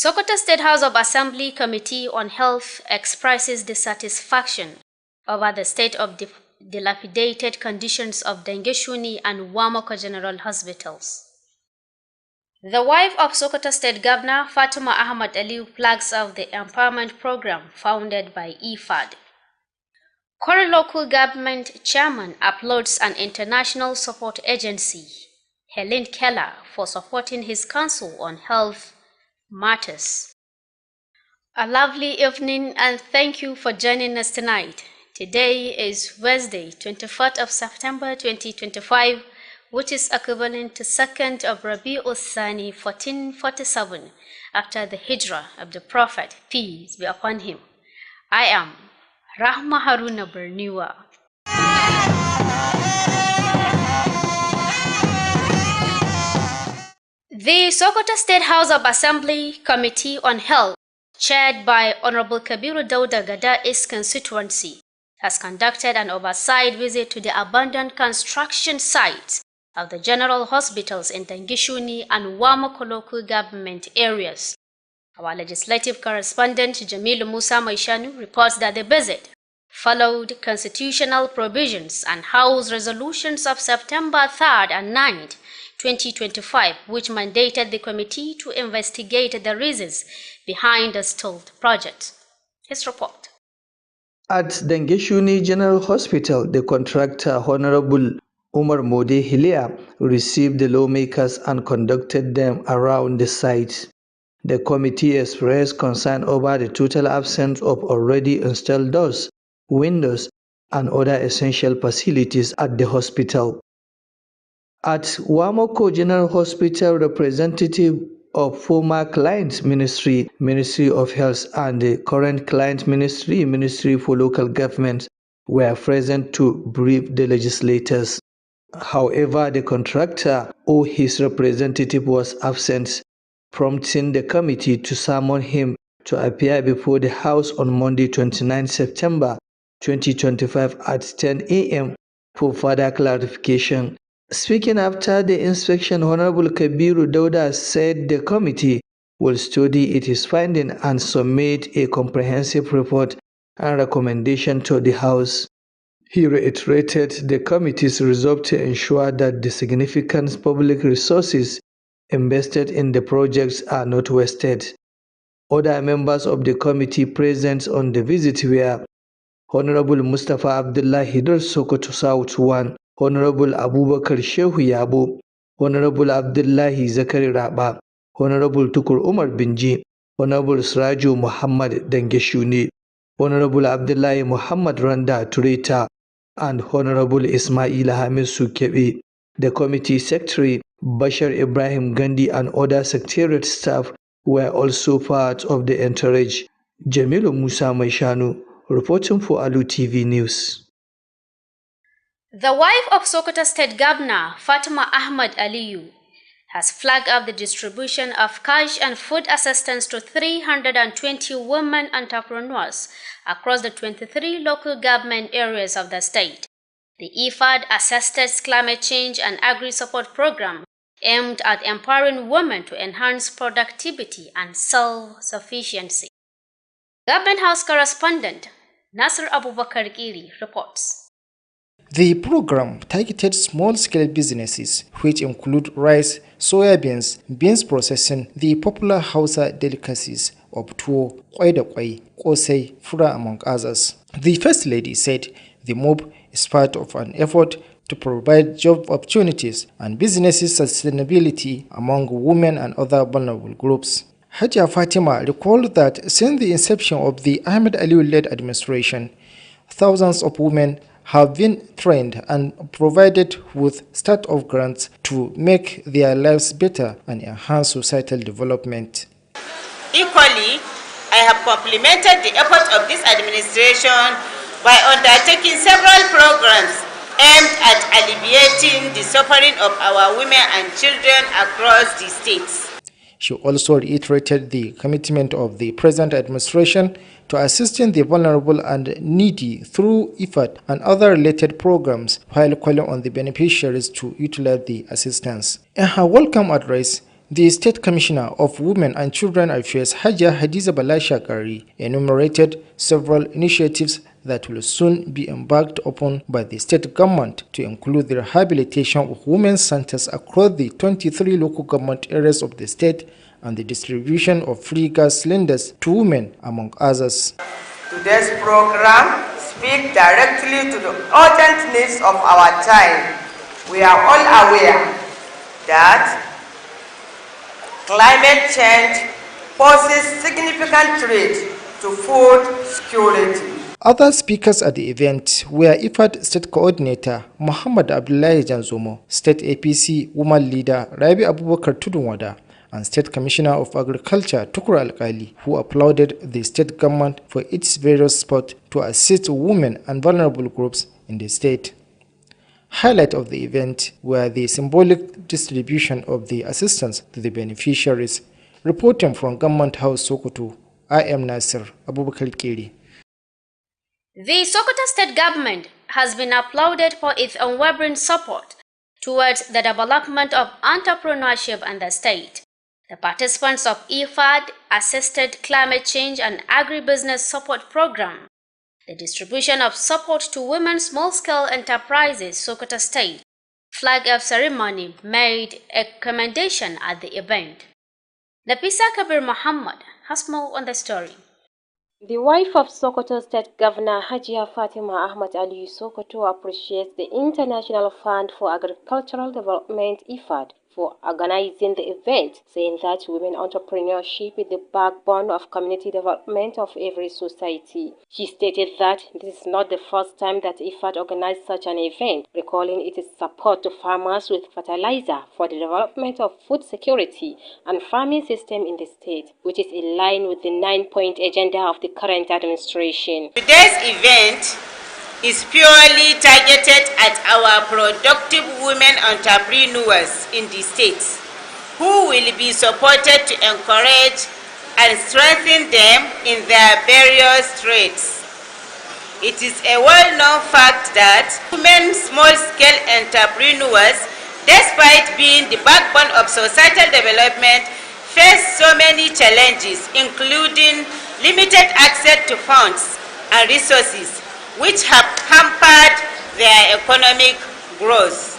Sokoto State House of Assembly Committee on Health expresses dissatisfaction over the state of dilapidated conditions of Dengeshuni and Wamoko General Hospitals. The wife of Sokoto State Governor Fatima Ahmad Aliu flags off the empowerment program founded by IFAD. Kore local government chairman applauds an international support agency, Helen Keller, for supporting his council on health matters. A lovely evening and thank you for joining us tonight. Today is Wednesday, 24th of September 2025, which is equivalent to 2nd of Rabi'ul Thani 1447 after the Hijrah of the Prophet, peace be upon him. I am Rahma Haruna Berniwa. The Sokoto State House of Assembly Committee on Health, chaired by Honorable Kabiru Dauda Gadai's constituency, has conducted an oversight visit to the abandoned construction sites of the general hospitals in Dengeshuni and Wamoko local government areas. Our legislative correspondent Jamilu Musa Maishanu reports that the visit followed constitutional provisions and House resolutions of September 3rd and 9th, 2025, which mandated the committee to investigate the reasons behind the stalled project. His report. At Dengeshuni General Hospital, the contractor Honorable Umar Mode Hilia received the lawmakers and conducted them around the site. The committee expressed concern over the total absence of already installed doors, windows, and other essential facilities at the hospital. At Wamoko General Hospital, representative of former client Ministry of Health, and the current client Ministry for Local Government were present to brief the legislators. However, the contractor or his representative was absent, prompting the committee to summon him to appear before the House on Monday, 29 September 2025 at 10 a.m. for further clarification. Speaking after the inspection, Honorable Kabiru Dauda said the committee will study its findings and submit a comprehensive report and recommendation to the House. He reiterated the committee's resolve to ensure that the significant public resources invested in the projects are not wasted. Other members of the committee present on the visit were Honorable Mustafa Abdullah Hidar Sokoto South 1, Honorable Abubakar Shehu Yabo, Honorable Abdullahi Zakari Raba, Honorable Tukur Umar Binji, Honorable Sraju Muhammad Dengeshuni, Honorable Abdullahi Muhammad Randa Tureta, and Honorable Ismail Hamid Sukebi. The committee secretary Bashar Ibrahim Gandhi and other secretariat staff were also part of the entourage. Jamilu Musa Maishanu, reporting for Alu TV News. The wife of Sokoto State Governor Fatima Ahmad Aliu has flagged up the distribution of cash and food assistance to 320 women entrepreneurs across the 23 local government areas of the state. The IFAD Assisted Climate Change and Agri-Support Program aimed at empowering women to enhance productivity and self-sufficiency. Government House correspondent Nasir Abubakar Giri reports. The program targeted small-scale businesses, which include rice, soya beans processing, the popular Hausa delicacies of tuwo, kwai da kwai, kosai, fura, among others. The First Lady said the move is part of an effort to provide job opportunities and businesses sustainability among women and other vulnerable groups. Hajia Fatima recalled that since the inception of the Ahmed Aliu-led administration, thousands of women have been trained and provided with start-off grants to make their lives better and enhance societal development. Equally, I have complimented the efforts of this administration by undertaking several programs aimed at alleviating the suffering of our women and children across the states. She also reiterated the commitment of the present administration to assisting the vulnerable and needy through IFAD and other related programs, while calling on the beneficiaries to utilize the assistance. In her welcome address, The State Commissioner of Women and Children Affairs, Hajia Hadiza Balashakari, enumerated several initiatives that will soon be embarked upon by the state government to include the rehabilitation of women's centers across the 23 local government areas of the state and the distribution of free gas cylinders to women, among others. Today's program speaks directly to the urgent needs of our time. We are all aware that climate change poses significant threat to food security. Other speakers at the event were IFAD State Coordinator Muhammad Abdullahi Janzomo, State APC Woman Leader Rabi Abubakar Tudunwada, and State Commissioner of Agriculture Tukur Alkali, who applauded the state government for its various efforts to assist women and vulnerable groups in the state. Highlight of the event were the symbolic distribution of the assistance to the beneficiaries. Reporting from Government House Sokoto, I am Nasir Abubakar Kiri. The Sokoto state government has been applauded for its unwavering support towards the development of entrepreneurship in the state. The participants of IFAD Assisted Climate Change and Agribusiness Support Program, the distribution of support to women's small-scale enterprises, Sokoto State, flag-off ceremony made a commendation at the event. Nafisa Kabir Muhammad has more on the story. The wife of Sokoto State Governor Hajia Fatima Ahmad Ali Sokoto appreciates the International Fund for Agricultural Development IFAD for organizing the event, saying that women entrepreneurship is the backbone of community development of every society. She stated that this is not the first time that IFAD organized such an event, recalling its support to farmers with fertilizer for the development of food security and farming system in the state, which is in line with the 9-point agenda of the current administration. Today's event is purely targeted at our productive women entrepreneurs in the states, who will be supported to encourage and strengthen them in their various trades. It is a well-known fact that women small-scale entrepreneurs, despite being the backbone of societal development, face so many challenges, including limited access to funds and resources, which have hampered their economic growth.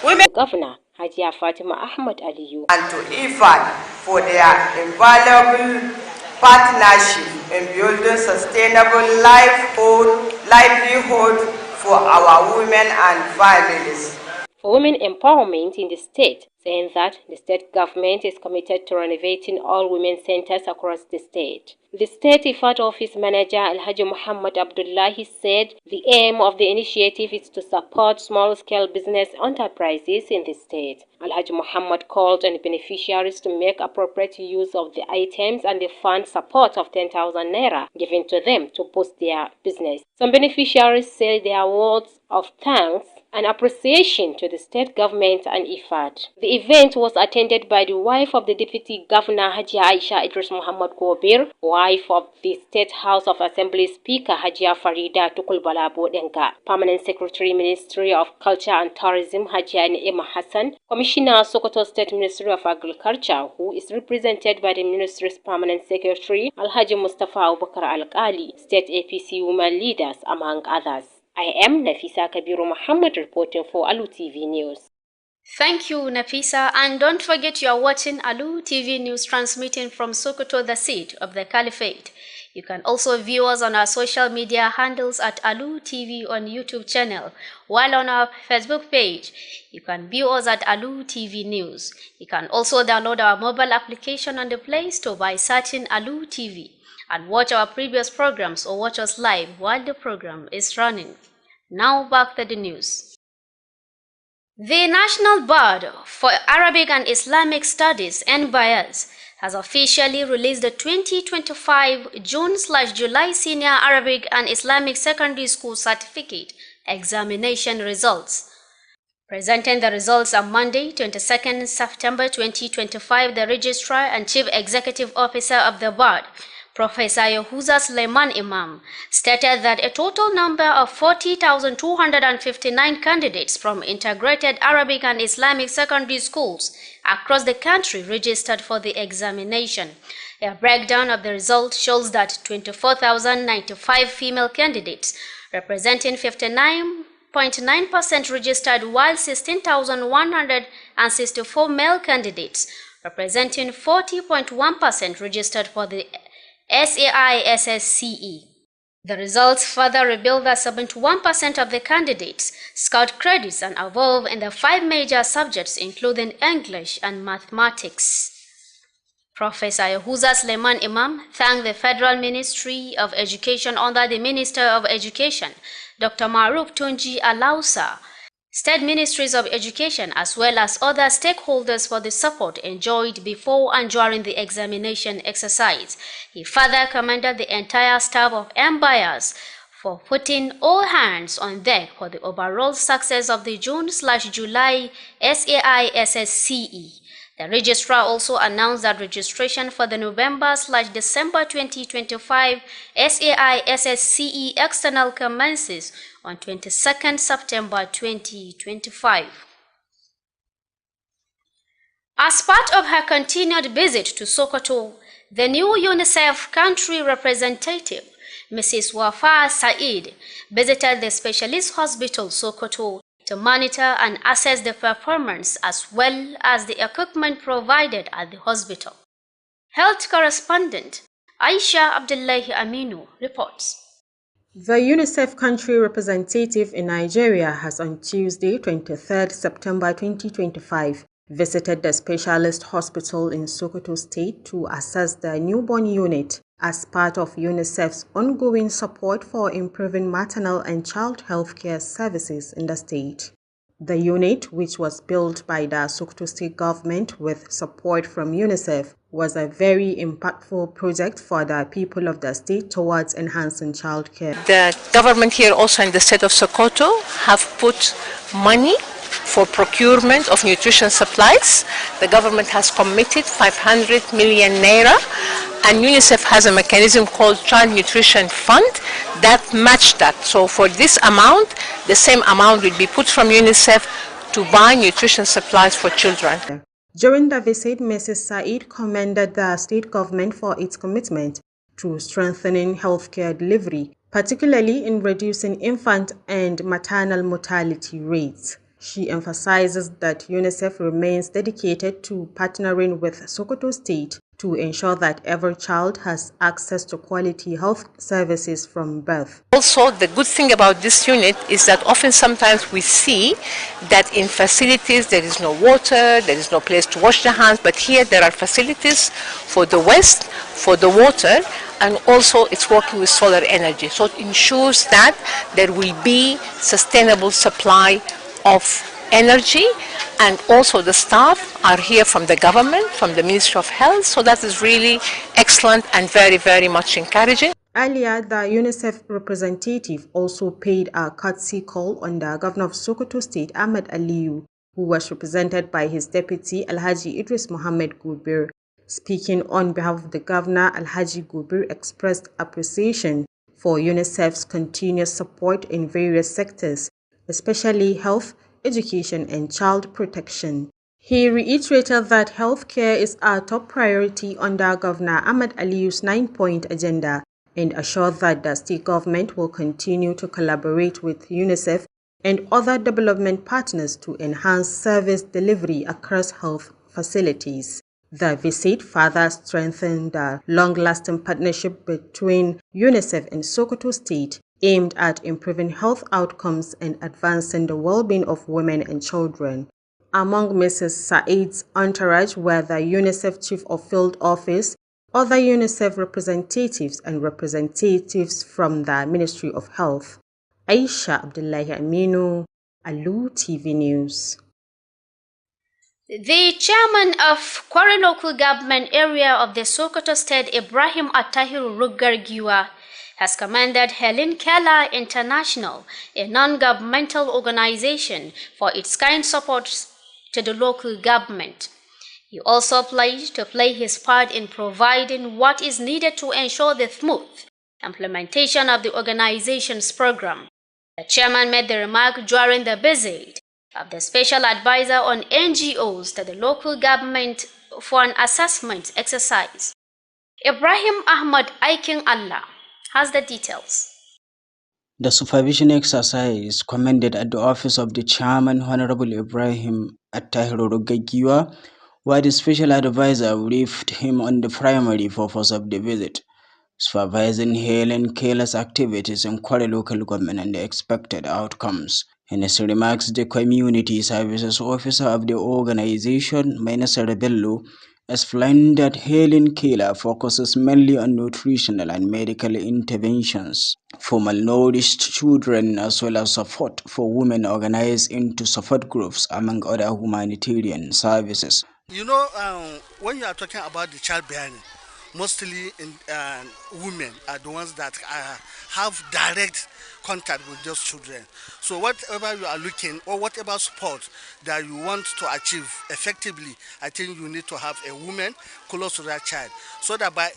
Women Governor Hajia Fatima Ahmad Aliyu and to IFAD for their invaluable partnership in building sustainable livelihood for our women and families. For women empowerment in the state, saying that the state government is committed to renovating all women's centers across the state. The State IFAD Office Manager Alhaji Muhammad Abdullahi said the aim of the initiative is to support small-scale business enterprises in the state. Alhaji Muhammad called on beneficiaries to make appropriate use of the items and the fund support of 10,000 naira given to them to boost their business. Some beneficiaries said their words of thanks and appreciation to the state government and IFAD. The event was attended by the wife of the Deputy Governor Hajia Aisha Idris Muhammad Gobir, wife of the State House of Assembly Speaker Hajia Farida Tukulbala Bodenga, Permanent Secretary Ministry of Culture and Tourism Hajia Neema Hassan, Commissioner Sokoto State Ministry of Agriculture, who is represented by the Ministry's Permanent Secretary Alhaji Mustafa Abubakar Al-Ali, State APC women leaders, among others. I am Nafisa Kabiru Muhammad reporting for Alu TV News. Thank you, Nafisa. And don't forget you are watching Alu TV News transmitting from Sokoto, the seat of the Caliphate. You can also view us on our social media handles at Alu TV on YouTube channel, while on our Facebook page, you can view us at Alu TV News. You can also download our mobile application on the Play Store by searching Alu TV and watch our previous programs or watch us live while the program is running. Now back to the news. The National Board for Arabic and Islamic Studies (NBIS) has officially released the 2025 June/July Senior Arabic and Islamic Secondary School Certificate Examination results. Presenting the results on Monday, 22nd September 2025, the Registrar and Chief Executive Officer of the Board, Professor Yahuza Suleiman Imam stated that a total number of 40,259 candidates from integrated Arabic and Islamic secondary schools across the country registered for the examination. A breakdown of the results shows that 24,095 female candidates, representing 59.9% registered, while 16,164 male candidates, representing 40.1% registered for the SAI-SSCE. The results further reveal that 71% of the candidates scored credits and above in the 5 major subjects, including English and mathematics. Professor Yahuza Suleiman Imam thanked the Federal Ministry of Education under the Minister of Education, Dr. Maruf Tunji Alausa, State Ministries of Education, as well as other stakeholders for the support enjoyed before and during the examination exercise. He further commended the entire staff of MBIAS for putting all hands on deck for the overall success of the June/July SAI-SSCE. The registrar also announced that registration for the November/December 2025 SAI-SSCE external commences on 22nd September 2025. As part of her continued visit to Sokoto, the new UNICEF country representative, Mrs. Wafa Said, visited the Specialist Hospital Sokoto to monitor and assess the performance as well as the equipment provided at the hospital. Health correspondent Aisha Abdullahi Aminu reports. The UNICEF country representative in Nigeria has on Tuesday, 23rd September 2025, visited the Specialist Hospital in Sokoto State to assess the newborn unit as part of UNICEF's ongoing support for improving maternal and child health care services in the state. The unit, which was built by the Sokoto State government with support from UNICEF, was a very impactful project for the people of the state towards enhancing child care. The government here also in the state of Sokoto have put money for procurement of nutrition supplies. The government has committed 500 million naira, and UNICEF has a mechanism called Child Nutrition Fund that matched that. So for this amount, the same amount will be put from UNICEF to buy nutrition supplies for children. During the visit, Mrs. Said commended the state government for its commitment to strengthening healthcare delivery, particularly in reducing infant and maternal mortality rates. She emphasizes that UNICEF remains dedicated to partnering with Sokoto State to ensure that every child has access to quality health services from birth. Also, the good thing about this unit is that often sometimes we see that in facilities there is no water, there is no place to wash the hands, but here there are facilities for the waste, for the water, and also it's working with solar energy. So it ensures that there will be sustainable supply of energy, and also the staff are here from the government, from the Ministry of Health, so that is really excellent and very, very much encouraging. Earlier, the UNICEF representative also paid a courtesy call on the governor of Sokoto State, Ahmed Aliyu, who was represented by his deputy, Alhaji Idris Mohammed Gubir. Speaking on behalf of the governor, Alhaji Gubir expressed appreciation for UNICEF's continuous support in various sectors, especially health, education, and child protection. He reiterated that healthcare is a top priority under Governor Ahmed Aliyu's 9-point agenda and assured that the state government will continue to collaborate with UNICEF and other development partners to enhance service delivery across health facilities. The visit further strengthened the long-lasting partnership between UNICEF and Sokoto State, aimed at improving health outcomes and advancing the well-being of women and children. Among Mrs. Said's entourage were the UNICEF Chief of Field Office, other UNICEF representatives, and representatives from the Ministry of Health. Aisha Abdullahi Aminu, Alu TV News. The chairman of Kwara local government area of the Sokoto State, Ibrahim Attahiru Rugargiwa, has commended Helen Keller International, a non-governmental organization, for its kind support to the local government. He also pledged to play his part in providing what is needed to ensure the smooth implementation of the organization's program. The chairman made the remark during the visit of the special advisor on NGOs to the local government for an assessment exercise. Ibrahim Ahmad Aikin Allah has the details. The supervision exercise commended at the office of the chairman, Honorable Ibrahim Attahiru Rugagiwa, where the special advisor briefed him on the primary purpose of the visit, supervising Helen Keller's activities in Kwara local government and the expected outcomes. In his remarks, the community services officer of the organization, Mainasar Bello, explained that Helen Keller focuses mainly on nutritional and medical interventions for malnourished children as well as support for women organized into support groups, among other humanitarian services. You know, when you are talking about the childbearing, mostly women are the ones that have direct contact with those children. So whatever you are looking or whatever support that you want to achieve effectively, I think you need to have a woman close to that child, so that by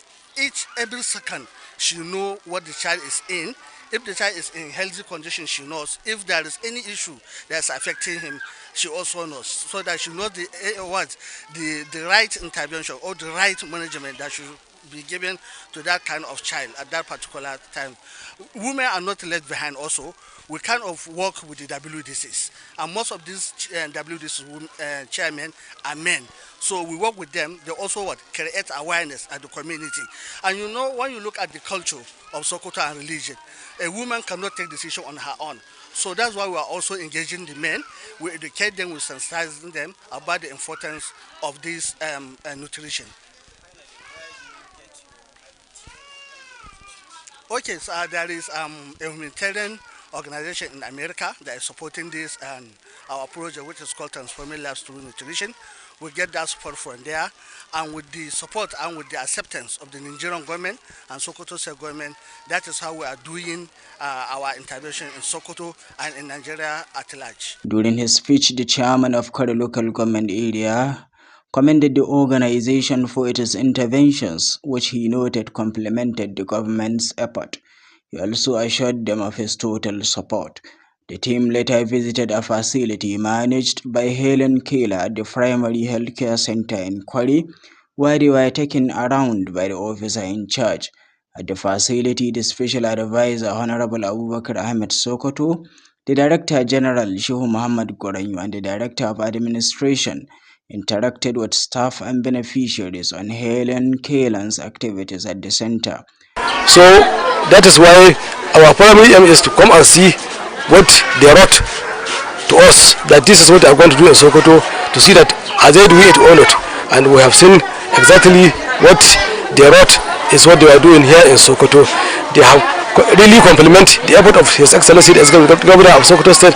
every second she know what the child is in. If the child is in healthy condition, she knows. If there is any issue that's affecting him, she also knows, so that she knows the right intervention or the right management that should be given to that kind of child at that particular time. Women are not left behind also. We kind of work with the WDCs, and most of these WDC chairmen are men. So we work with them. They also create awareness at the community. And you know, when you look at the culture of Sokoto and religion, a woman cannot take decision on her own. So that's why we are also engaging the men. We educate them, we sensitize them about the importance of this nutrition. Okay, so there is a humanitarian organization in America that is supporting this and our project, which is called Transforming Lives Through Nutrition. We get that support from there, and with the support and with the acceptance of the Nigerian government and Sokoto State government, that is how we are doing our intervention in Sokoto and in Nigeria at large. During his speech, the chairman of Kwara local government area commended the organization for its interventions, which he noted complemented the government's effort. He also assured them of his total support. The team later visited a facility managed by Helen Keller at the primary healthcare center in Kwari, where they were taken around by the officer in charge. At the facility, the special advisor, Honorable Abubakar Ahmed Sokoto, the Director General Shehu Muhammad Goranyu, and the Director of Administration interacted with staff and beneficiaries on Helen Keller's activities at the center. So that is why our primary aim is to come and see what they wrote to us, that this is what they are going to do in Sokoto, to see that are they doing it or not. And we have seen exactly what they wrote is what they are doing here in Sokoto. They have really compliment the effort of His Excellency the Governor of Sokoto State,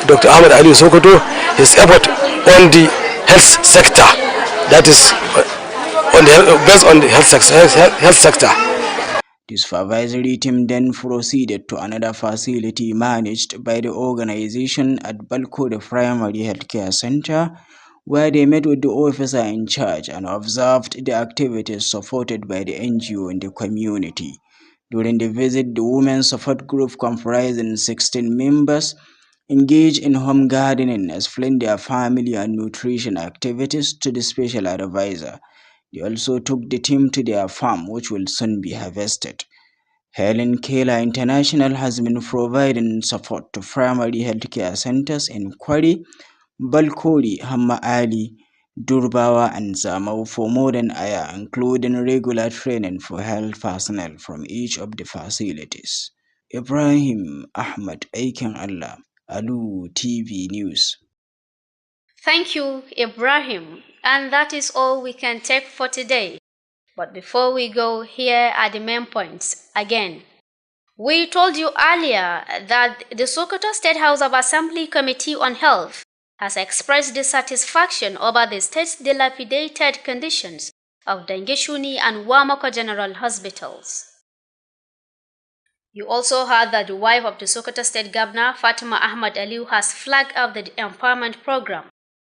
Dr. Ahmed Ali Sokoto, his effort on the health sector, that is based on the health sector. The supervisory team then proceeded to another facility managed by the organization at Balko, the primary healthcare center, where they met with the officer in charge and observed the activities supported by the NGO in the community. During the visit, the women's support group comprising 16 members engaged in home gardening, explained their family and nutrition activities to the special advisor. They also took the team to their farm, which will soon be harvested. Helen Keller International has been providing support to primary healthcare centers in Kwari, Balkori, Hamma Ali, Durbawa, and Zamau for more than a year, including regular training for health personnel from each of the facilities. Ibrahim Ahmad Aikin Allah, Alu TV News. Thank you, Ibrahim. And that is all we can take for today. But before we go, here are the main points again. We told you earlier that the Sokoto State House of Assembly Committee on Health has expressed dissatisfaction over the state's dilapidated conditions of Dengeshuni and Wamako General Hospitals. You also heard that the wife of the Sokoto State Governor, Fatima Ahmad Aliu, has flagged up the empowerment program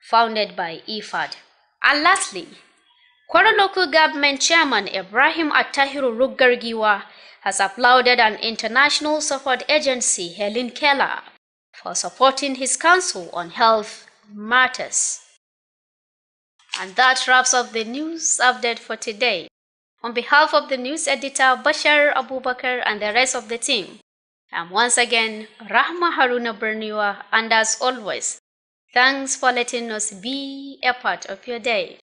founded by IFAD. And lastly, Kwara local government chairman Ibrahim Attahiru Ruggargiwa has applauded an international support agency, Helen Keller, for supporting his council on health matters. And that wraps up the news update for today. On behalf of the news editor Bashar Abubakar and the rest of the team, I'm once again Rahma Haruna Berniwa, and as always, thanks for letting us be a part of your day.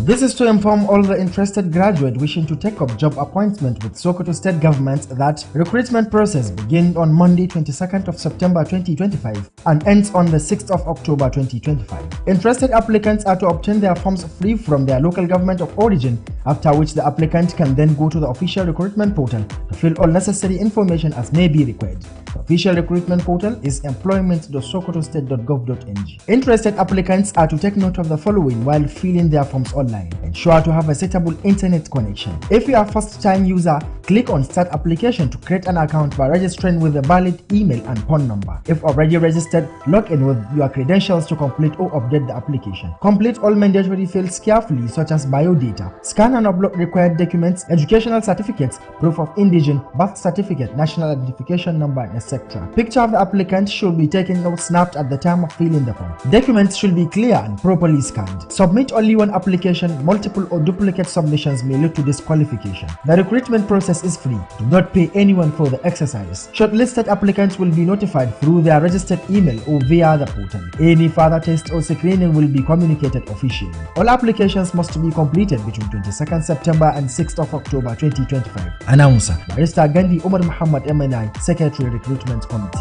This is to inform all the interested graduate wishing to take up job appointment with Sokoto State Government that recruitment process begins on Monday 22nd of September 2025 and ends on the 6th of October 2025. Interested applicants are to obtain their forms free from their local government of origin, after which the applicant can then go to the official recruitment portal to fill all necessary information as may be required. The official recruitment portal is employment.sokotostate.gov.ng. Interested applicants are to take note of the following while filling their forms online. Ensure to have a suitable internet connection. If you are a first-time user, click on Start Application to create an account by registering with a valid email and phone number. If already registered, log in with your credentials to complete or update the application. Complete all mandatory fields carefully, such as biodata. Scan and upload required documents, educational certificates, proof of indigent, birth certificate, national identification number, etc. Picture of the applicant should be taken or snapped at the time of filling the form. Documents should be clear and properly scanned. Submit only one application. Multiple or duplicate submissions may lead to disqualification. The recruitment process is free. Do not pay anyone for the exercise. Shortlisted applicants will be notified through their registered email or via the portal. Any further test or screening will be communicated officially. All applications must be completed between 22nd September and 6th of October 2025. Announcer Barrister Gandhi Umar Muhammad MNI, Secretary Recruitment Committee.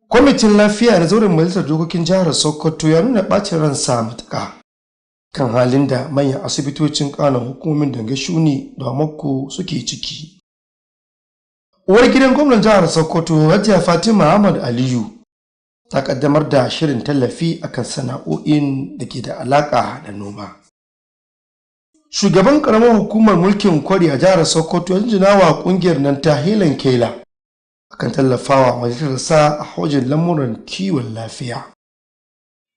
Kwamitin lafiya na zauren majalisar dokokin jihar Sokoto ya nuna ɓacin ransa matuƙa kan halin da manyan asibitocin ƙananan hukumomin Dangashuni da Makko suke ciki. Uwar gidan gwamnan jihar Sokoto, Hajiya Fatima Ahmad Aliyu, ta kaddamar da shirin tallafi akan sana'o'in da ke da alaƙa da noma. Shugaban ƙaramar hukumar mulkin Kwari a jihar Sokoto ya jinjina wa ƙungiyar nan ta Helen Keller akan tallafawa majalisarsa a hojin lamuran kiwon lafiya.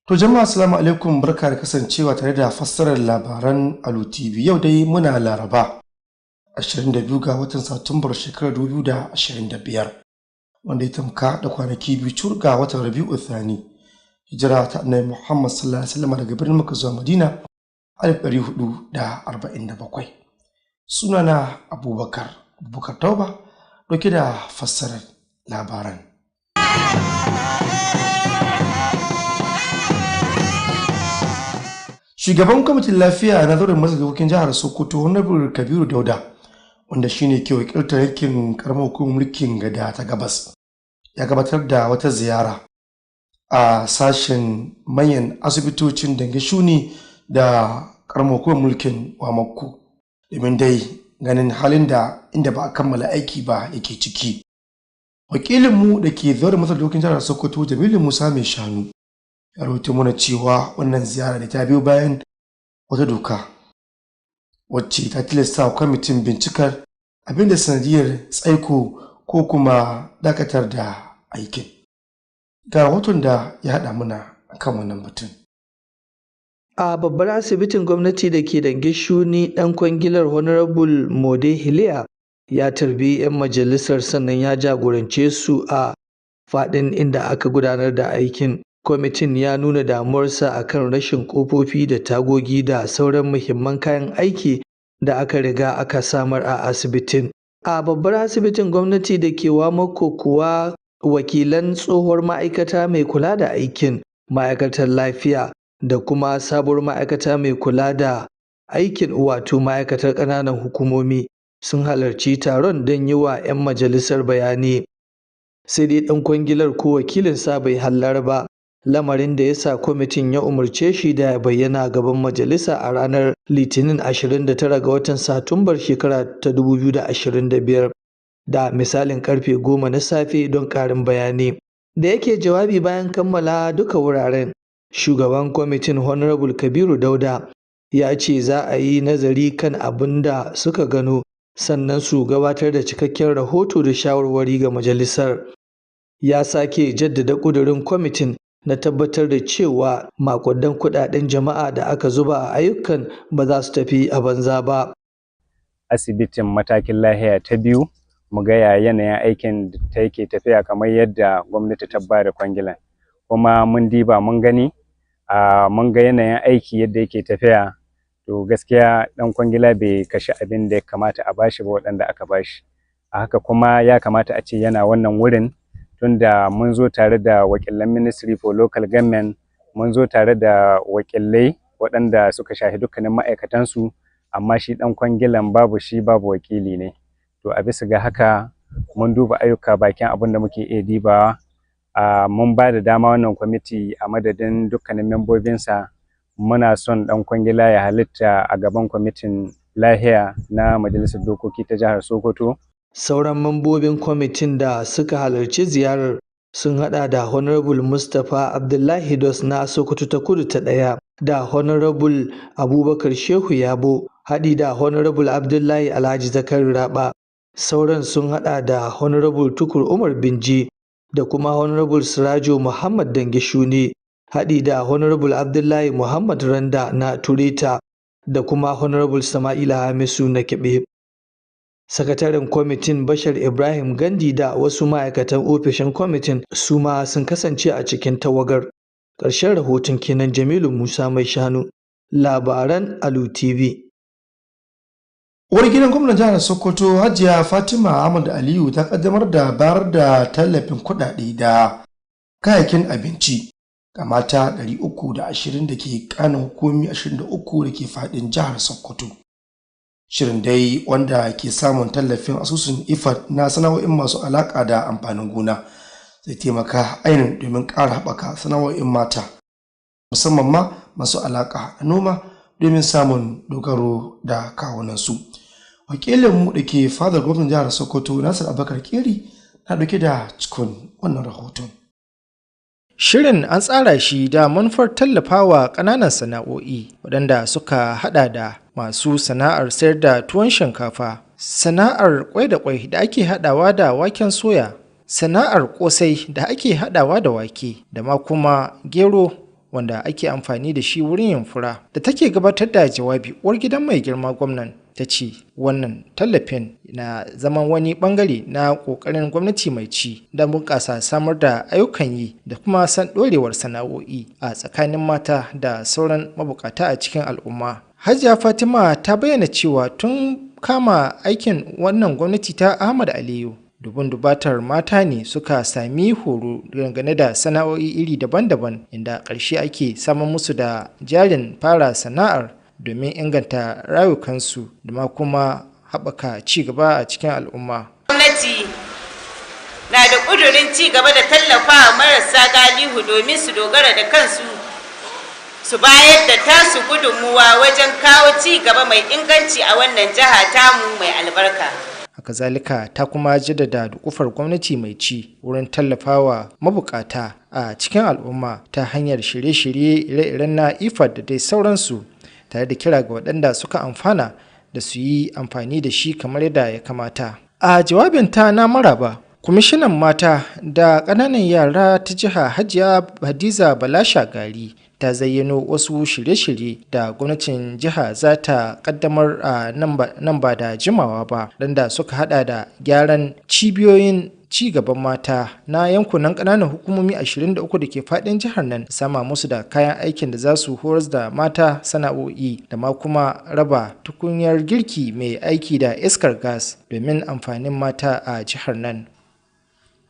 To jama'a assalamu alaikum, barka da kasancewa tare da fassarar labaran Alu Tv. Yau dai muna Laraba 22 ga watan Satumbar shekarar 2025, wanda ya tamka da kwanaki biyu cur ga watan Rabi'u Thani. Hijira ta Annabi Muhammad sallallahu alaihi wasallam daga birnin Makka zuwa Madina 1447. Sunana Abubakar Tauba, dauke da fassarar labaran. Shugaban kwamitin lafiya na zauren majalisar dokokin jihar Sokoto, Honorable Kabiru Dauda, wanda shine ke wakiltar yankin karamar hukumar mulkin Gada ta Gabas, ya gabatar da wata ziyara a sashen manyan asibitocin Dangashuni da karamar hukumar mulkin Wamakko, domin dai ganin halin da inda ba a kammala aiki ba yake ciki. Wakilinmu da ke zauren majalisar dokokin jihar Sokoto, Jamilu Musa Mai Shanu, ya rawaito mana cewa wannan ziyara da ta biyo bayan wata doka wacce ta tilasta kwamitin bincikar abinda sanadiyar tsaiko ko kuma dakatar da aikin. Ga rahoton da ya haɗa mana kan wannan batun. A babbar asibitin gwamnati da ke Dangashuni, ɗan kwangilar Honorable Mode Hiliya ya tarbi 'yan majalisar sannan ya jagorance su a faɗin inda aka gudanar da aikin. Kwamitin ya nuna damuwarsa akan rashin ƙofofi da tagogi da sauran muhimman kayan aiki da aka riga aka samar a asibitin. A babbar asibitin gwamnati da ke Wamako kuwa wakilan tsohuwar ma'aikata mai kula da aikin, ma'aikatar lafiya da kuma sabuwar ma'aikata mai kula da aikin wato ma'aikatar ƙananan hukumomi sun halarci taron don yi wa 'yan majalisar bayani. Sai dai ɗan kwangilar ko wakilinsa bai hallara ba, lamarin da ya sa kwamitin ya umarce shi da ya bayyana gaban majalisa a ranar Litinin 29 ga watan Satumbar shekara ta 2025 da misalin karfe 10 na safe don ƙarin bayani. Da yake jawabi bayan kammala duka wuraren, shugaban kwamitin Honorable Kabiru Dauda ya ce za a yi nazari kan abin da suka gano sannan su gabatar da cikakken rahoto da shawarwari ga majalisar. Ya sake jaddada ƙudurin kwamitin na tabbatar da cewa maƙudan kuɗaɗen jama'a da aka zuba a ayyukan ba za su tafi a banza ba. Asibitin matakin lahiya ta biyu, mu ga yanayin aikin ta yake tafiya kamar yadda gwamnati ta ba da kwangilan. Kuma mun diba mun gani, mun ga yanayin aiki yadda yake tafiya, to gaskiya ɗan kwangila bai kashe abin da ya kamata a bashi ba waɗanda aka bashi. A haka kuma ya kamata a ce yana wannan wurin, tunda mun zo tare da wakilan Ministry for Local Government, mun zo tare da wakilai waɗanda suka shahi dukkanin ma'aikatansu, amma shi ɗan kwangilan babu shi babu wakili ne. To a bisa ga haka mun duba ayyuka bakin abin da muke iya dibawa. Mun ba da dama wannan kwamiti a madadin dukkanin membobinsa, muna son ɗan kwangila ya halitta a gaban kwamitin lahiya na Majalisar Dokoki ta Jihar Sokoto. Sauran mambobin kwamitin da suka halarci ziyarar sun haɗa da Honorable Mustapha Abdullahi Dos na Sokoto ta Kudu ta ɗaya, da Honorable Abubakar Shehu Yabo, haɗi da Honorable Abdullahi Alhaji Zakari Raba. Sauran sun haɗa da Honorable Tukur Umar Binji da kuma Honorable Sirajo Muhammad Dange Shuni, haɗi da Honorable Abdullahi Muhammad Randa na Tureta da kuma Honorable Sama'ila Hamisu na Kebe. Sakataren kwamitin Bashar Ibrahim Gandi da wasu ma'aikatan ofishin kwamitin su ma sun kasance a cikin tawagar. Ƙarshen rahoton kenan. Jamilu Musa Mai Shanu, labaran Alu Tv. Uwar gidan gwamnan jihar Sokoto Hajiya Fatima Ahmad Aliyu ta kaddamar da bayar da tallafin kuɗaɗe da kayayyakin abinci ga mata 320 da ke ƙananan hukumi 23 da ke faɗin jihar Sokoto. Shirin dai, wanda ke samun tallafin asusun IFAD na sana'o'in masu alaƙa da amfanin gona, zai taimaka ainihin domin ƙara haɓaka sana'o'in mata, musamman ma masu alaƙa da noma, domin samun dogaro da kawunansu. Wakilinmu da ke fadar gwamnan jihar Sokoto Nasir Abubakar Keri na ɗauke da cikin wannan rahoton. Shirin an tsara shi da manufar tallafawa ƙananan sana'o'i waɗanda suka haɗa da masu sana'ar sayar da tuwon shinkafa, sana'ar kwai da kwai da ake haɗawa da waken soya, sana'ar ƙosai da ake haɗawa da wake, da ma kuma gero wanda ake amfani da shi wurin yin fura. Da take gabatar da jawabi, uwar gidan mai girma gwamnan ta ce wannan tallafin na zaman wani bangare na kokarin gwamnati mai ci don bunƙasa samar da ayyukan yi da kuma san ɗorewar sana'o'i a tsakanin mata da sauran mabukata a cikin al'umma. Hajiya Fatima ta bayyana cewa tun kama aikin wannan gwamnati ta Ahmad Aliyu, dubun dubatar mata ne suka sami horo dangane da sana'o'i iri daban-daban, inda ƙarshe ake samun musu da jarin fara sana'ar domin inganta rayukansu da ma kuma haɓaka ci gaba a cikin al'umma. Gwamnati na da ƙudurin ci gaba da tallafa marasa galihu domin su dogara da kansu, su bayar da tasu gudunmuwa wajen kawo ci gaba mai inganci a wannan jiha tamu mai albarka. Haka zalika ta kuma jaddada dukufar gwamnati mai ci wurin tallafawa mabukata a cikin al'umma ta hanyar shirye-shirye ire-iren na IFAD da dai sauransu, tare da kira ga waɗanda suka amfana da su yi amfani da shi kamar yadda ya kamata. A jawabinta na maraba, kwamishinan mata da ƙananan yara ta jiha Hajiya Hadiza Bala Shagari ta zayyano wasu shirye-shirye da gwamnatin jiha za ta kaddamar a nan ba da jimawa ba, da suka hada da gyaran cibiyoyin ci gaban mata na yankunan ƙananan hukumomi 23 da ke faɗin jihar nan, sama musu da kayan aikin da za su horar da mata sana'o'i da ma kuma raba tukunyar girki mai aiki da iskar gas domin amfanin mata a jihar nan.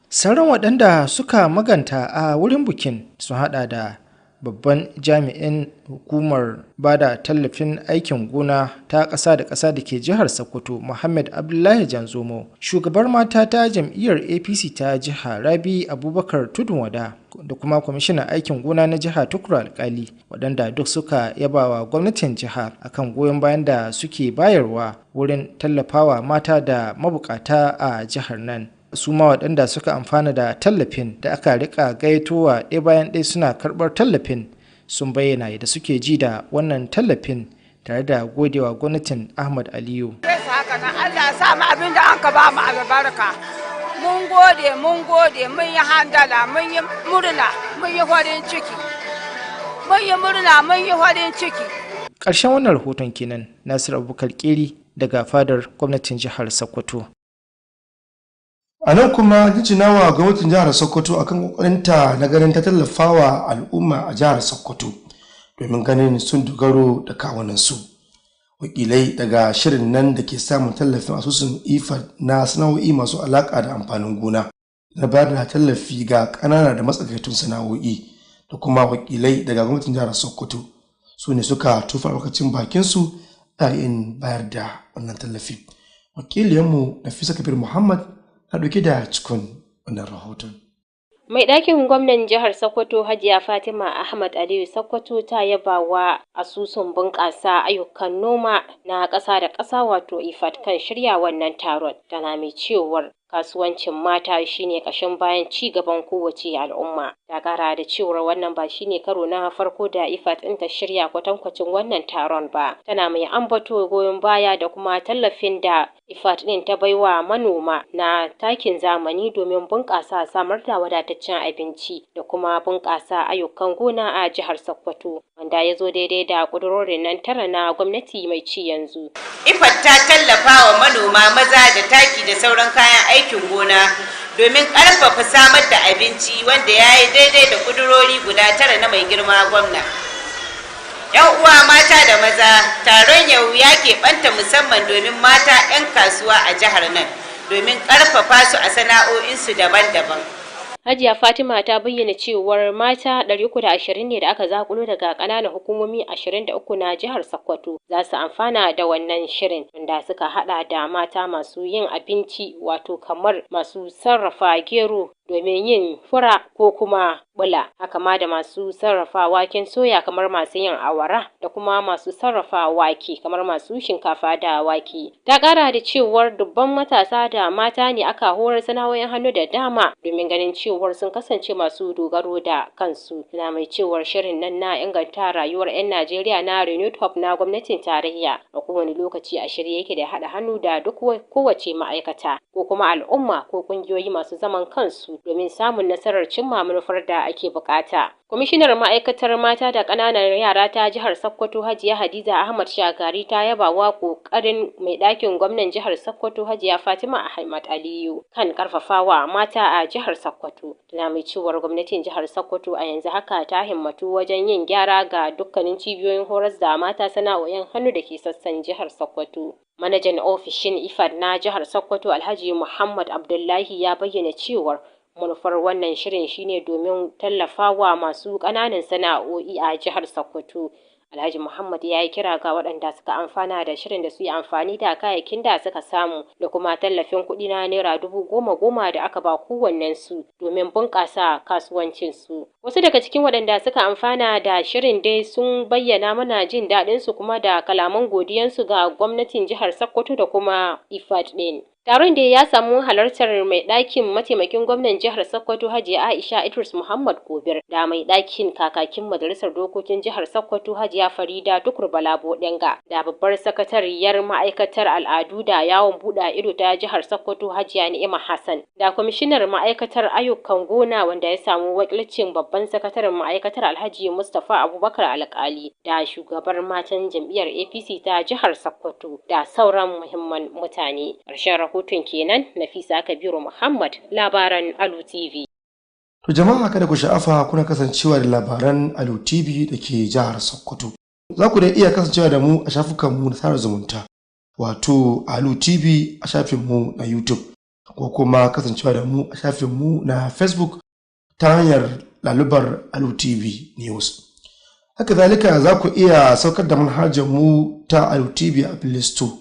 Sauran waɗanda suka maganta a wurin bikin sun haɗa da babban jami'in hukumar bada tallafin aikin gona ta ƙasa da ƙasa da ke jihar Sokoto, Muhammad Abdullahi Janzomo, shugabar mata ta jam'iyyar APC ta jiha Rabi Abubakar Tudunwada, da kuma kwamishinan aikin gona na jiha Tukur Alkali, waɗanda duk suka yabawa gwamnatin jiha akan goyon bayan da suke bayarwa wurin tallafawa mata da mabukata a jihar nan. Su ma waɗanda suka amfana da tallafin da aka rika gaitowa ɗaya bayan ɗaya suna karɓar tallafin sun bayyana yadda suke ji da wannan tallafin tare da godewa gwamnatin Ahmad Aliyu. Allah sa mu abin da an ka ba mu albarka. Mun gode, mun yi handala, mun yi murna, mun yi farin ciki. Mun yi murna, mun yi farin ciki. Ƙarshen wannan rahoton kenan, Nasir Abubakar Keri daga fadar gwamnatin jihar Sokoto. A nan kuma jinjinawa gwamnatin jihar Sokoto akan kokarinta na ganin ta tallafawa al'umma a jihar Sokoto domin ganin sun dogaro da kawunansu. Wakilai daga shirin nan da ke samun tallafin asusun IFAD na sana'o'i masu alaƙa da amfanin gona na bayar da tallafi ga ƙanana da matsakaitun sana'o'i, da kuma wakilai daga gwamnatin jihar Sokoto su ne suka tufa lokacin bakinsu a yin bayar da wannan tallafi. Wakiliyanmu Nafisa Kabir Muhammad a ɗauke da cikin wannan rahoton. Mai ɗakin gwamnan jihar Sokoto Hajiya Fatima Ahmad Aliyu Sokoto ta yaba wa asusun bunƙasa ayyukan noma na ƙasa da ƙasa wato IFAD kan shirya wannan taron, tana mai cewar kasuwancin mata shine ƙashin bayan ci gaban kowace al'umma. Ta ƙara da cewar wannan ba shine karo na farko da IFAD ɗin ta shirya kwatankwacin wannan taron ba. Tana mai ambato goyon baya da kuma tallafin da IFAD ɗin ta baiwa manoma na takin zamani domin bunƙasa samar da wadataccen abinci da kuma bunƙasa ayyukan gona a jihar Sokoto, wanda ya zo daidai da ƙudurorin nan tara na gwamnati mai ci yanzu. IFAD ta tallafa wa manoma maza da taki da sauran kayan aikin gona domin ƙarfafa samar da abinci wanda ya yi daidai da ƙudurori guda tara na mai girma gwamna. 'Yan uwa mata da maza, taron yau ya keɓanta musamman domin mata 'yan kasuwa a jihar nan domin ƙarfafa su a sana'o'insu daban-daban. Hajiya Fatima ta bayyana cewar mata 320 ne da aka zakulo daga ƙananan hukumomi 23 na jihar Sokoto za su amfana da wannan shirin, wanda suka hada da mata masu yin abinci wato kamar masu sarrafa gero domin yin fura ko kuma bula, haka ma da masu sarrafa waken soya kamar masu yin awara da kuma masu sarrafa wake kamar masu shinkafa da wake. Ta ƙara da cewar dubban matasa da mata ne aka horar sana'o'in hannu da dama domin ganin cewar sun kasance masu dogaro da kansu. Tana mai cewar shirin nan na inganta rayuwar 'yan Najeriya na Renewed Hope na gwamnatin tarayya a kowane lokaci a shirye yake da haɗa hannu da duk kowace ma'aikata ko kuma al'umma ko ƙungiyoyi masu zaman kansu domin samun nasarar cimma manufar da ake bukata. Kwamishinar ma'aikatar mata da ƙananan yara ta jihar Sokoto Hajiya Hadiza Ahmad Shagari ta yaba wa ƙoƙarin mai ɗakin gwamnan jihar Sokoto Hajiya Fatima Ahmad Aliyu kan ƙarfafawa mata a jihar Sokoto. Tana mai cewar gwamnatin jihar Sokoto a yanzu haka ta himmatu wajen yin gyara ga dukkanin cibiyoyin horas da mata sana'o'in hannu da ke sassan jihar Sokoto. Manajan ofishin IFAD na jihar Sokoto Alhaji Muhammad Abdullahi ya bayyana cewar manufar wannan shirin shine domin tallafawa masu ƙananan sana'o'i a jihar Sokoto. Alhaji Muhammad ya yi kira ga waɗanda suka amfana da shirin da su yi amfani da kayayyakin da suka samu da kuma tallafin kuɗi na naira 10,000 da aka ba kowannensu domin bunƙasa kasuwancinsu. Wasu daga cikin waɗanda suka amfana da shirin dai sun bayyana mana jin daɗinsu kuma da kalaman godiyansu ga gwamnatin jihar Sokoto da kuma IFAD ɗin. Taron da ya samu halartar mai ɗakin mataimakin gwamnan jihar Sokoto Hajiya Aisha Idris Muhammad Gobir da mai ɗakin kakakin majalisar dokokin jihar Sokoto Hajiya Farida Tukur Bala Bodenga da babbar sakatariyar ma'aikatar al'adu da yawon buɗe ido ta jihar Sokoto Hajiya Ni'ima Hassan da kwamishinar ma'aikatar ayyukan gona wanda ya samu wakilcin babban sakataren ma'aikatar Alhaji Mustapha Abubakar Alkali da shugabar matan jam'iyyar APC ta jihar Sokoto da sauran muhimman mutane. Ƙarshen rahoton kenan. Nafisa Kabiru Muhammad, labaran Alu TV. To jama'a kada ku sha'afa kuna kasancewa da labaran Alu TV da ke jihar Sokoto. Za ku dai iya kasancewa da mu a shafukanmu na sada zumunta, wato Alu TV a shafinmu na YouTube, ko kuma kasancewa da mu a shafinmu na Facebook ta hanyar lalubar Alu TV News. Haka zalika za ku iya saukar da manhajar mu ta Alu TV a Play Store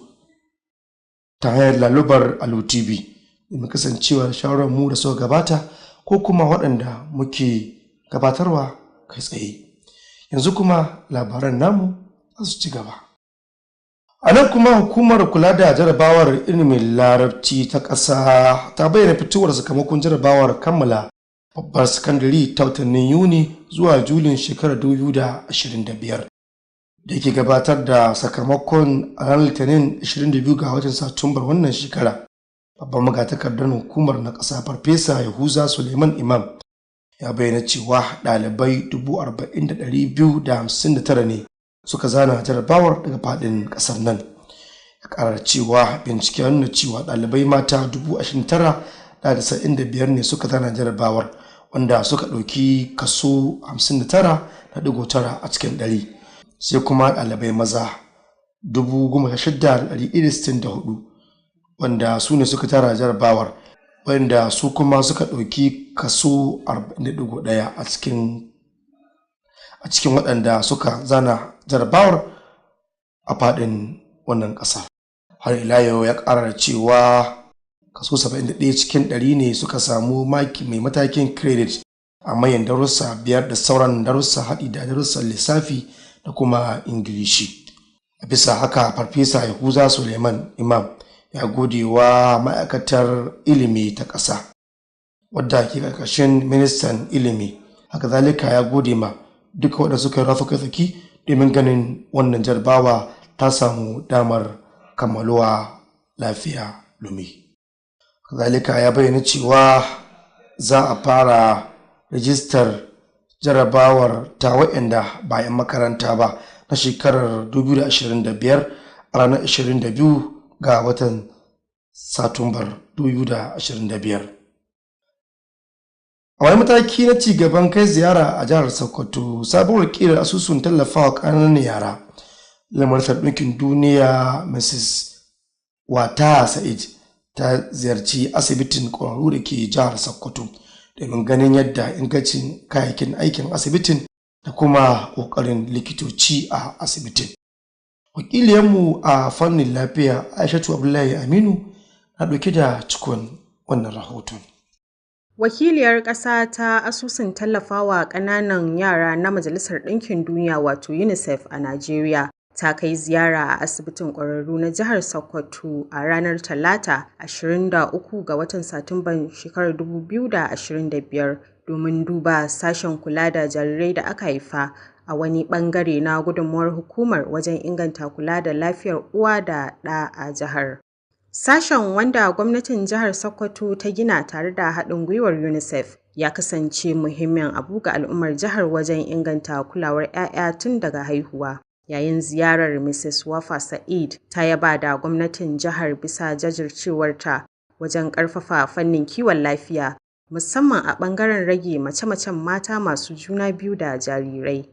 ta hanyar lalubar Alu TV, domin kasancewa da shawarar mu da suka gabata ko kuma waɗanda muke gabatarwa kai tsaye. Yanzu kuma labaran namu za su ci gaba. A nan kuma hukumar kula da jarabawar ilimin larabci ta ƙasa ta bayyana fitowar sakamakon jarabawar kammala babbar sakandare ta watannin Yuni zuwa Julin shekarar 2025, da yake gabatar da sakamakon a ranar Litinin 22 ga watan Satumbar wannan shekara. Babban magatakardar hukumar na ƙasa Farfesa Yahuza Suleiman Imam ya bayyana cewa ɗalibai 40,259 ne suka zana jarabawar daga faɗin ƙasar nan. Ya ƙara cewa bincike nuna cewa ɗalibai mata 29,095 ne suka zana jarabawar, wanda suka ɗauki kaso 59.9 a cikin 100, sai kuma ɗalibai maza 16,164 wanda su ne suka tara jarabawar, wanda su kuma suka ɗauki kaso 40.1 a cikin waɗanda suka zana jarabawar a faɗin wannan ƙasa. Har ila yau ya ƙara da cewa kaso 71 cikin 100 ne suka samu maki mai matakin credit a manyan darussa 5 da sauran darussa haɗi da darussan lissafi da kuma ingilishi. A bisa haka Farfesa Yahuza Suleiman Imam ya gode wa ma'aikatar ilimi ta ƙasa wadda ke ƙarƙashin ministan ilimi. Haka zalika ya gode ma duka waɗanda suka rafa tsaki domin ganin wannan jarabawa ta samu damar kammaluwa lafiya lumi. Zalika ya bayyana cewa za a fara rijistar jarabawar ta waɗanda ba 'yan makaranta ba na shekarar 2025 a ranar 22 ga watan Satumbar 2025. A wani mataki na ci gaban kai ziyara a jihar Sokoto, sabuwar ƙirar asusun tallafawa ƙananan yara, Majalisar Ɗinkin Duniya Mrs. Wata Sa'id ta ziyarci asibitin ƙwararru da ke jihar Sokoto domin ganin yadda ingancin kayayyakin aikin asibitin da kuma ƙoƙarin likitoci a asibitin. Wakiliyarmu a fannin lafiya Aishatu Abdullahi Aminu na ɗauke da cikon wannan rahoton. Wakiliyar ƙasa ta asusun tallafawa ƙananan yara na Majalisar Ɗinkin Duniya wato UNICEF a Najeriya ta kai ziyara a asibitin ƙwararru na jihar Sokoto a ranar Talata 23 ga watan Satumban shekarar 2025 domin duba sashen kula da jarirai da aka haifa a wani ɓangare na gudunmuwar hukumar wajen inganta kula da lafiyar uwa da ɗa a jihar. Sashen, wanda gwamnatin jihar Sokoto ta gina tare da haɗin gwiwar UNICEF, ya kasance muhimmin abu ga al'ummar jihar wajen inganta kulawar 'ya'ya tun daga haihuwa. Yayin ziyarar, Mrs. Wafa Sa'id ta yaba da gwamnatin jihar bisa jajircewarta wajen ƙarfafa fannin kiwon lafiya, musamman a ɓangaren rage mace-macen mata masu juna biyu da jarirai.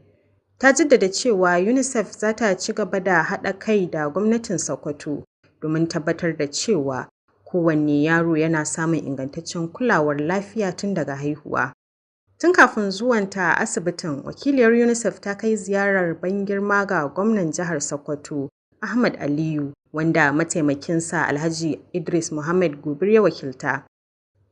Ta jaddada cewa UNICEF za ta ci gaba da haɗa kai da gwamnatin Sokoto domin tabbatar da cewa kowanne yaro yana samun ingantaccen kulawar lafiya tun daga haihuwa. Tun kafin zuwanta asibitin, wakiliyar UNICEF ta kai ziyarar ban girma ga gwamnan jihar Sokoto, Ahmad Aliyu, wanda mataimakinsa Alhaji Idris Muhammad Gobir ya wakilta.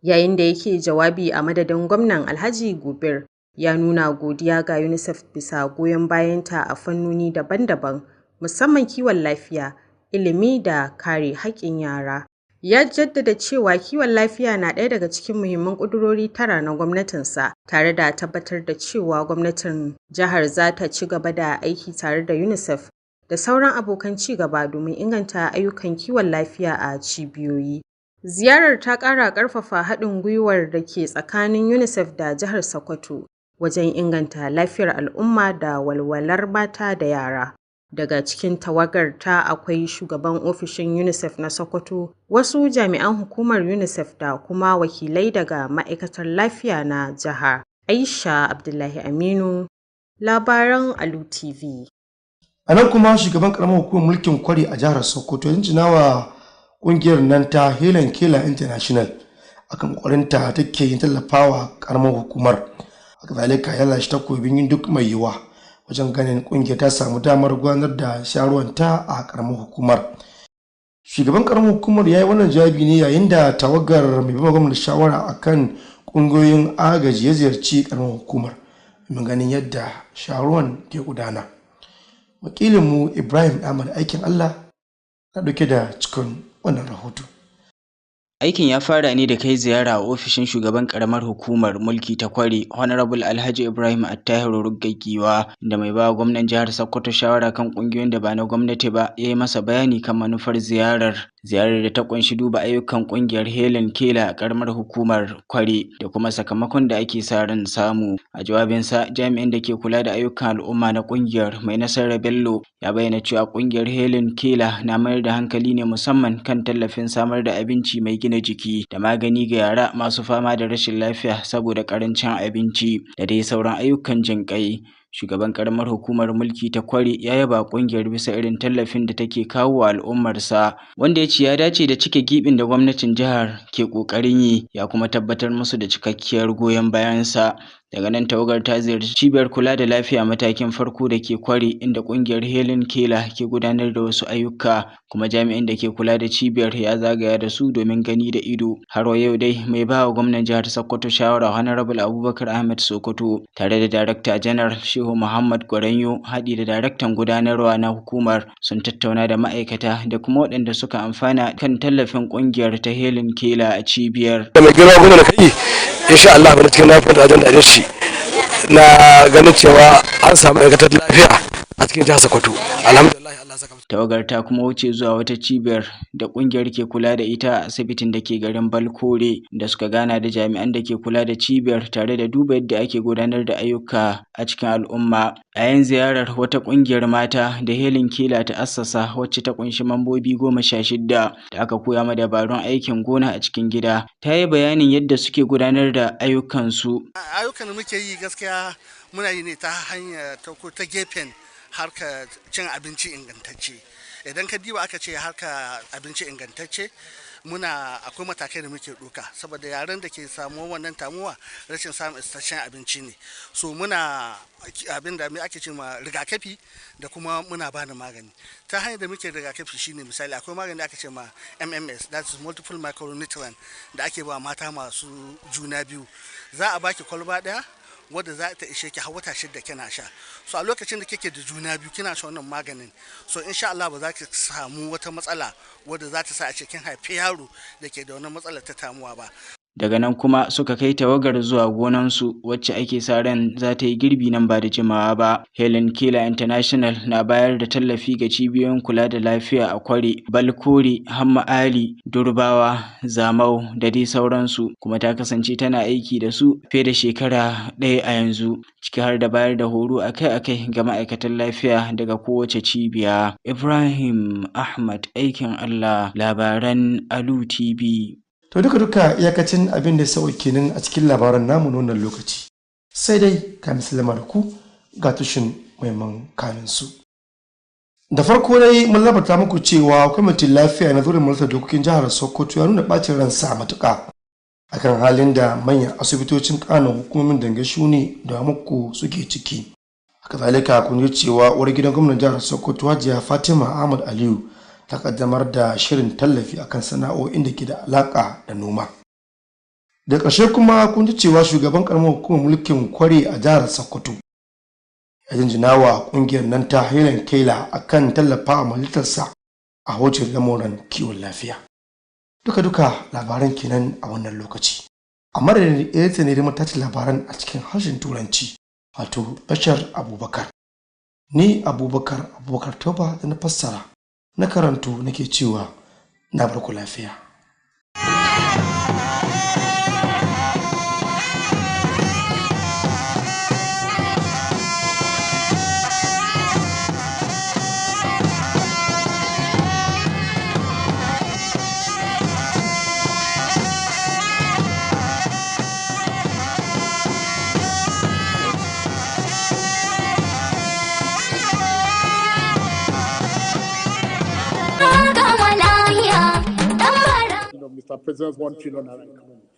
Yayin da yake jawabi a madadin gwamnan, Alhaji Gobir ya nuna godiya ga UNICEF bisa goyon bayanta a fannoni daban-daban, musamman kiwon lafiya, ilimi da kare haƙƙin yara. Ya jaddada cewa kiwon lafiya na ɗaya daga cikin muhimman ƙudurori 9 na gwamnatinsa, tare da tabbatar da cewa gwamnatin jihar za ta ci gaba da aiki tare da UNICEF da sauran abokan ci gaba domin inganta ayyukan kiwon lafiya a cibiyoyi. Ziyarar ta ƙara ƙarfafa haɗin gwiwar da ke tsakanin UNICEF da jihar Sokoto wajen inganta lafiyar al'umma da walwalar mata da yara. Daga cikin tawagar ta akwai shugaban ofishin UNICEF na Sokoto, wasu jami'an hukumar UNICEF da kuma wakilai daga ma'aikatar lafiya na jihar. Aisha Abdullahi Aminu, labaran Alu Tv. A nan kuma shugaban karamar hukumar mulkin Kwari a jihar Sokoto ya jinjina wa kungiyar nan ta Helen Keller International akan kokarinta take yin tallafawa karamar hukumar. Haka zalika ya lashe takobin yin duk mai yiwa wajen ganin kungiyar ta samu damar gudanar da sharuwanta a karamar hukumar. Shugaban karamar hukumar ya yi wannan jawabi ne yayin da tawagar mai bama gwamnati shawara akan kungiyoyin agaji ya ziyarci karamar hukumar domin ganin yadda sharuwan ke gudana. Wakilinmu Ibrahim Ahmad aikin Allah na dauke da cikin wannan rahoto. Aikin ya fara ne da kai ziyara a ofishin shugaban karamar hukumar mulki ta Kwari, Honorable Alhaji Ibrahim Attahiru Ruggagiwa, da mai ba gwamnan jihar Sokoto shawara kan kungiyoyin da ba na gwamnati ba, ya yi masa bayani kan manufar ziyarar da ta kunshi duba ayyukan kungiyar Helen Keller a karamar hukumar Kwari da kuma sakamakon da ake sa ran samu. A jawabinsa, jami'in da ke kula da ayyukan al'umma na kungiyar mai Nasara Bello ya bayyana cewa kungiyar Helen Keller na mayar da hankali ne musamman kan tallafin samar da abinci mai gina jiki da magani ga yara masu fama da rashin lafiya saboda karancin abinci da dai sauran ayyukan jinƙai. Shugaban karamar hukumar mulki ta Kwari ya yaba kungiyar bisa irin tallafin da take kawo wa al'ummarsa, wanda ya ce ya dace da cike gibin da gwamnatin jihar ke kokarin yi, ya kuma tabbatar musu da cikakkiyar goyon bayansa. Daga nan tawagar ta ziyarci cibiyar kula da lafiya matakin farko da ke Kwari, inda kungiyar Helen Keller ke gudanar da wasu ayyuka, kuma jami'in da ke kula da cibiyar ya zagaya da su domin gani da ido. Har wa yau dai mai ba wa gwamnan jihar Sokoto shawara Honorable Abubakar Ahmed Sokoto tare da Darakta General Shehu Muhammad Gwaranyo haɗi da daraktan gudanarwa na hukumar sun tattauna da ma'aikata da kuma waɗanda suka amfana kan tallafin kungiyar ta Helen Keller a cibiyar. Da mai girma gwamna kai insha Allah bana cikin lafiyar da ajanda da shi na ganin cewa an samu aikatar lafiya a cikin jihar Sokoto. Alhamdulillah Allah saka. Tawagar ta kuma wuce zuwa wata cibiyar da kungiyar ke kula da ita a asibitin da ke garin Balkore, da suka gana da jami'an da ke kula da cibiyar tare da duba yadda ake gudanar da ayyuka a cikin al'umma. Yayin ziyarar, wata kungiyar mata da Helen Keller ta assasa wacce ta kunshi mambobi 16 da aka koya ma dabarun aikin gona a cikin gida, ta yi bayanin yadda suke gudanar da ayyukansu. Ayyukan da muke yi gaskiya muna yi ne ta hanyar ta gefen harka cin abinci ingantacce. Idan ka diba aka ce harka abinci ingantacce, akwai matakai da muke ɗauka saboda yaren da ke samu wannan tamuwa rashin samun isasshen abinci ne. So muna abin da ake ce ma rigakafi da kuma muna bada magani. Ta hanyar da muke rigakafi shine misali akwai magani da aka ce ma MMS, that is multiple micronutrient, da ake ba mata masu juna biyu. Za a baki kwalba ɗaya wadda za ta ishe ki har wata 6 kina sha. So a lokacin da kike da juna biyu kina sha wannan maganin, so insha Allah ba za ki samu wata matsala wadda za ta sa a ce kin haifi yaro da ke da wannan matsalar ta tamuwa ba. Daga nan kuma suka kai tawagar zuwa gonansu wacce ake sa ran za ta yi girbi nan ba da jimawa ba. Helen Keller International na bayar da tallafi ga cibiyoyin kula da lafiya a Kwari, Balkore, Hamma Ali, Durbawa, Zamau da dai sauransu, kuma ta kasance tana aiki da su fiye da shekara 1 a yanzu, ciki har da bayar da horo akai-akai ga ma'aikatan lafiya daga kowace cibiya. Ibrahim Ahmad aikin Allah, labaran Alu Tv. To duka iyakacin abin da sauki kenan a cikin labaran namu na wannan lokaci. Sai dai ka misalama da ku ga tushen maiman kanin su. Da farko dai mun labarta muku cewa kwamitin lafiya na zurin majalisar dokokin jihar Sokoto ya nuna bacin ransa matuƙa akan halin da manyan asibitocin ƙananan hukumomin Dangashuni da muku suke ciki. Haka zalika kun ji cewa uwar gidan gwamnan jihar Sokoto Hajiya Fatima Ahmad Aliyu ta kaddamar da shirin tallafi akan sana'o'in da ke da alaka da noma. Da ƙarshe kuma kun ji cewa shugaban karamar hukumar mulkin Kwari a jihar Sokoto ya jinjina wa ƙungiyar nan ta Helen Keller akan tallafa a malitarsa a hocin lamuran kiwon lafiya. Duka labaran kenan a wannan lokaci. Amma da ita ne da mataci labaran a cikin harshen Turanci, wato Bashar Abubakar. Ni Abubakar Toba da na fassara na karantu nake cewa na barku lafiya. Mr. President's 1 trillion naira increment.